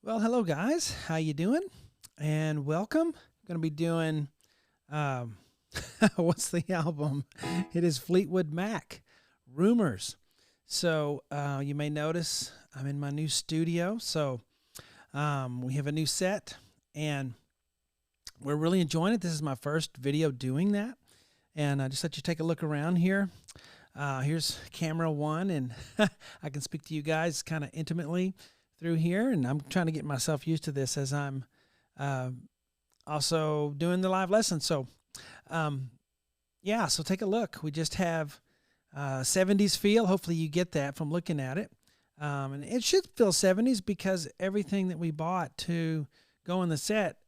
Well, hello guys. How you doing? And welcome. I'm going to be doing um what's the album? It is Fleetwood Mac, Rumors. So, you may notice I'm in my new studio. So, we have a new set and we're really enjoying it. This is my first video doing that. And I just let you take a look around here. Here's camera one, and I can speak to you guys kind of intimately through here. And I'm trying to get myself used to this as I'm also doing the live lesson. So, yeah, so take a look. We just have 70s feel. Hopefully you get that from looking at it. And it should feel 70s because everything that we bought to go in the set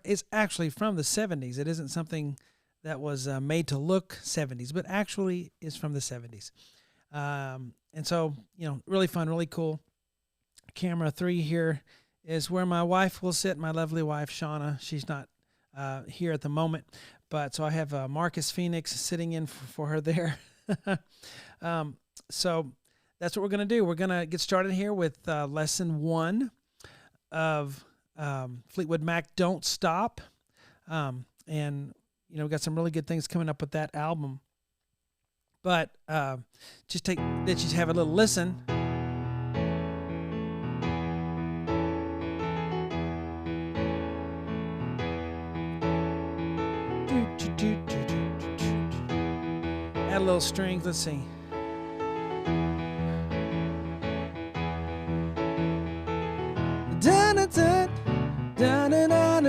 is actually from the 70s. It isn't something that was made to look 70s, but actually is from the 70s. And so, really fun, really cool. Camera 3 here is where my wife will sit, my lovely wife, Shauna. She's not here at the moment, but so I have Marcus Phoenix sitting in for her there. So that's what we're going to do. We're going to get started here with lesson 1 of Fleetwood Mac, Don't Stop. And we got some really good things coming up with that album. But just have a little listen. Add a little strings. Let's see. Da da da da da da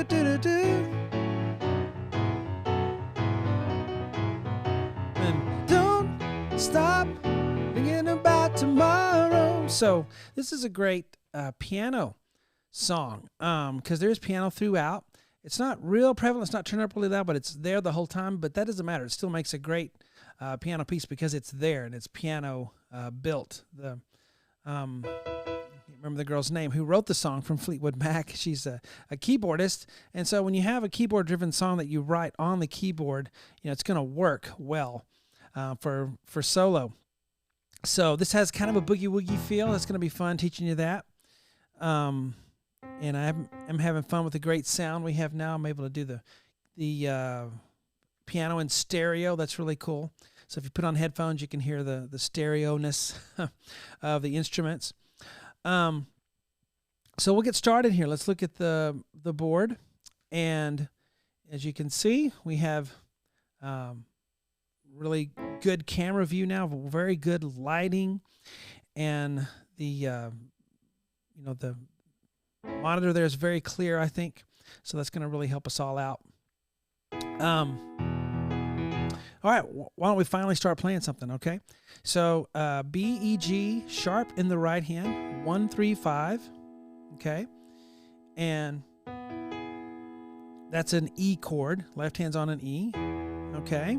da da. And don't stop thinking about tomorrow. So this is a great piano song because there's piano throughout. It's not real prevalent. It's not turned up really loud, but it's there the whole time. But that doesn't matter. It still makes a great piano piece because it's there and it's piano built. Remember the girl's name who wrote the song from Fleetwood Mac. She's a keyboardist, and so when you have a keyboard-driven song that you write on the keyboard, it's going to work well for solo. So this has kind of a boogie-woogie feel. It's going to be fun teaching you that. And I'm having fun with the great sound we have now. I'm able to do the piano in stereo. That's really cool. So if you put on headphones, you can hear the stereo-ness of the instruments. So we'll get started here. Let's look at the board. And as you can see, we have really good camera view now, very good lighting, and the monitor there is very clear, I think. So that's going to really help us all out. All right, why don't we finally start playing something, okay? So B, E, G, sharp in the right hand, 1, 3, 5, okay? And that's an E chord. Left hand's on an E, okay?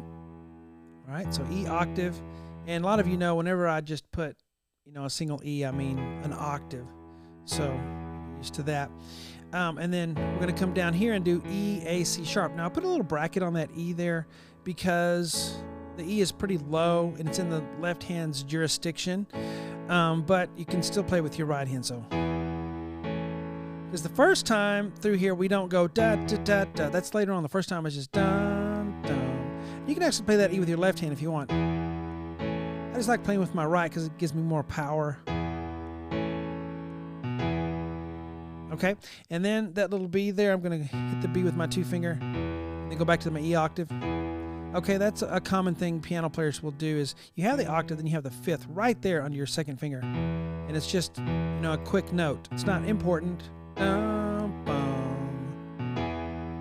All right, so E octave. And a lot of you know whenever I just put, a single E, I mean an octave. So used to that. And then we're going to come down here and do E, A, C sharp. Now I put a little bracket on that E there because the E is pretty low and it's in the left hand's jurisdiction. But you can still play with your right hand. So because the first time through here we don't go da da da da. That's later on. The first time is just dum dum. You can actually play that E with your left hand if you want. I just like playing with my right because it gives me more power. Okay, and then that little B there, I'm going to hit the B with my 2 finger, then go back to my E octave. Okay, that's a common thing piano players will do is you have the octave, then you have the 5th right there under your 2nd finger. And it's just, a quick note. It's not important.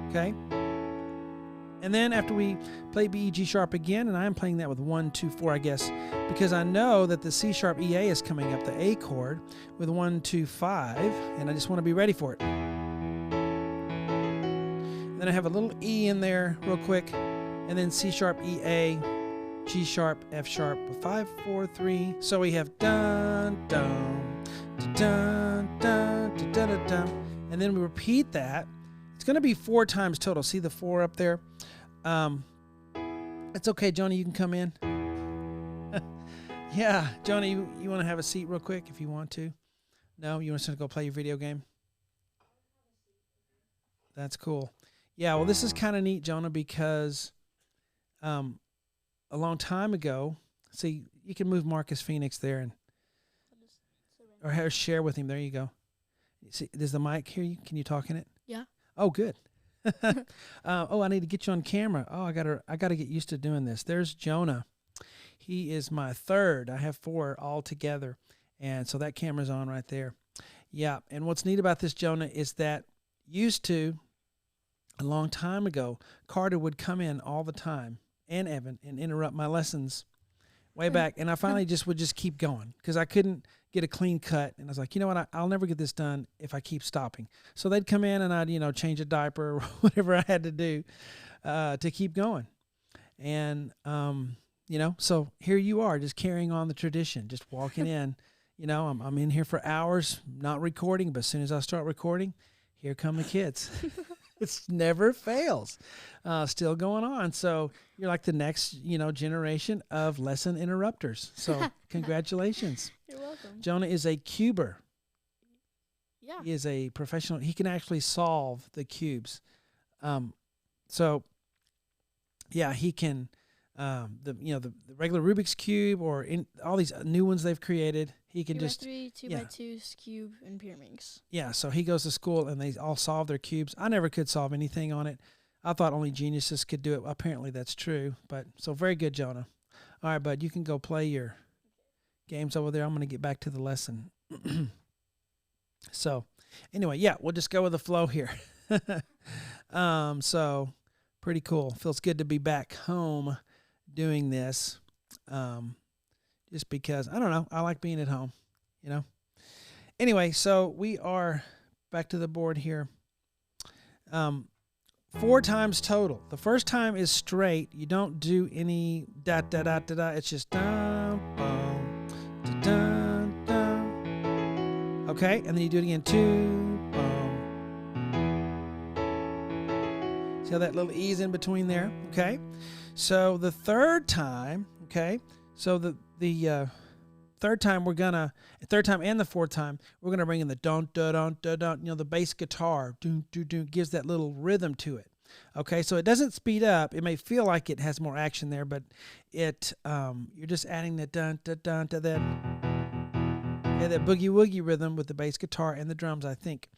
Okay? And then after we play B, E, G sharp again, and I'm playing that with 1, 2, 4, I guess, because I know that the C sharp EA is coming up, the A chord, with 1, 2, 5, and I just want to be ready for it. And then I have a little E in there real quick, and then C sharp EA, G sharp, F sharp, with 5, 4, 3. So we have dun, dun, dun, dun, dun, dun, dun, dun. And then we repeat that. It's going to be 4 times total. See the 4 up there? It's okay, Jonah. You can come in. Yeah, Jonah, you want to have a seat real quick if you want to? No, you want to go play your video game? That's cool. Yeah, well, this is kind of neat, Jonah, because a long time ago, see, you can move Marcus Phoenix there and or share with him. There you go. See, does the mic hear you? Can you talk in it? Yeah. Oh, good. I need to get you on camera. Oh, I gotta get used to doing this. There's Jonah. He is my third. I have 4 all together, and so that camera's on right there. Yeah, and what's neat about this, Jonah, is that used to a long time ago, Carter would come in all the time, and Evan, and interrupt my lessons way back, and I finally would just keep going because I couldn't get a clean cut, and I was like, you know what, I'll never get this done if I keep stopping. So they'd come in and I'd change a diaper or whatever I had to do to keep going, and so here you are, just carrying on the tradition, just walking in. I'm in here for hours, not recording, but as soon as I start recording, here come the kids. It never fails. Still going on. So you're like the next, generation of lesson interrupters. So congratulations. You're welcome. Jonah is a cuber. Yeah. He is a professional. He can actually solve the cubes. He can. The regular Rubik's Cube or in all these new ones they've created, he can 3x3, 2x2, cube, and Pyraminx. Yeah, so he goes to school and they all solve their cubes. I never could solve anything on it. I thought only geniuses could do it. Apparently that's true. But so very good, Jonah. All right, bud, you can go play your games over there. I'm going to get back to the lesson. So anyway, yeah, we'll just go with the flow here. So pretty cool. Feels good to be back home doing this, just because I don't know, I like being at home, Anyway, so we are back to the board here. 4 times total. The first time is straight. You don't do any da da da da da. It's just dun bum da dun dun. Okay, and then you do it again. 2 bum. See how that little E's in between there? Okay. So the third time, so the third time and the fourth time, we're gonna bring in the don da don da don. The bass guitar, do do do, gives that little rhythm to it. Okay, so it doesn't speed up. It may feel like it has more action there, but you're just adding the dun da dun to that boogie woogie rhythm with the bass guitar and the drums, I think.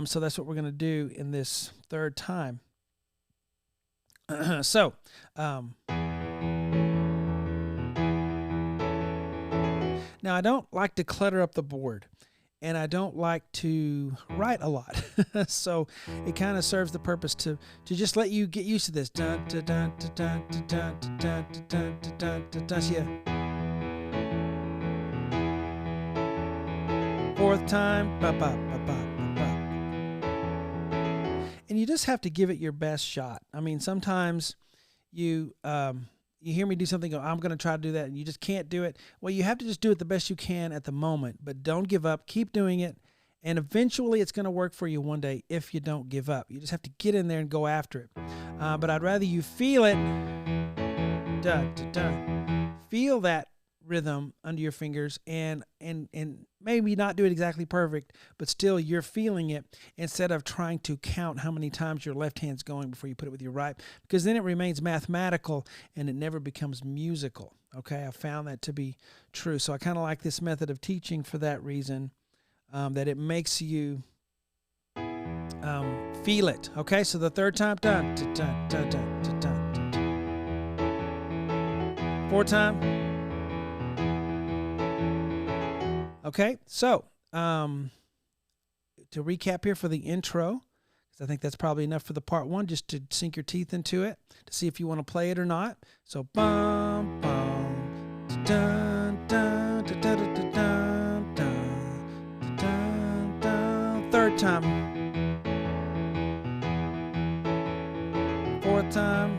So that's what we're gonna do in this third time. Now I don't like to clutter up the board, and I don't like to write a lot. So it kind of serves the purpose to just let you get used to this. Dun, dun, dun, dun, dun, dun, dun, dun, dun, dun, dun, yeah. Fourth time, ba ba ba ba. And you just have to give it your best shot. I mean, sometimes you hear me do something, go, I'm going to try to do that, and you just can't do it. Well, you have to just do it the best you can at the moment, but don't give up. Keep doing it, and eventually it's going to work for you one day if you don't give up. You just have to get in there and go after it. But I'd rather you feel it, feel that rhythm under your fingers, and maybe not do it exactly perfect, but still you're feeling it, instead of trying to count how many times your left hand's going before you put it with your right, because then it remains mathematical and it never becomes musical. Okay, I found that to be true. So I kind of like this method of teaching for that reason, that it makes you feel it. Okay, so the third time, dun, dun, dun, dun, dun, dun, dun, dun. Fourth time. Okay, so to recap here for the intro, because I think that's probably enough for the part 1, just to sink your teeth into it, to see if you want to play it or not. So, bum, bum, dun, dun, dun, dun, dun, dun, dun, dun, dun. Third time. Fourth time.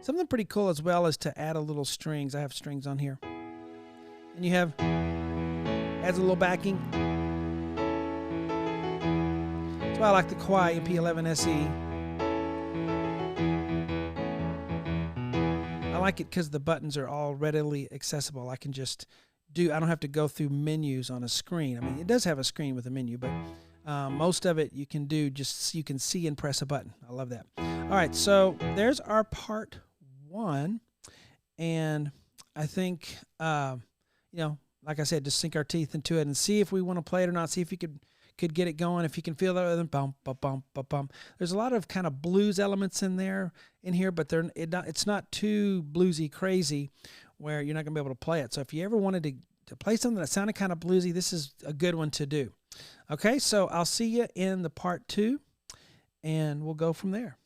Something pretty cool as well is to add a little strings. I have strings on here. And you have, adds a little backing. That's why I like the Kawai MP11 SE. like it because the buttons are all readily accessible. I can just I don't have to go through menus on a screen. I mean, it does have a screen with a menu, but most of it you can do just so you can see and press a button. I love that. All right, so there's our part 1. And I think, like I said, just sink our teeth into it and see if we want to play it or not. See if you could get it going. If you can feel that rhythm, bump, bump, bump, bump, bump. There's a lot of kind of blues elements in here, but it's not too bluesy crazy where you're not going to be able to play it. So if you ever wanted to play something that sounded kind of bluesy, this is a good one to do. Okay, so I'll see you in the part 2, and we'll go from there.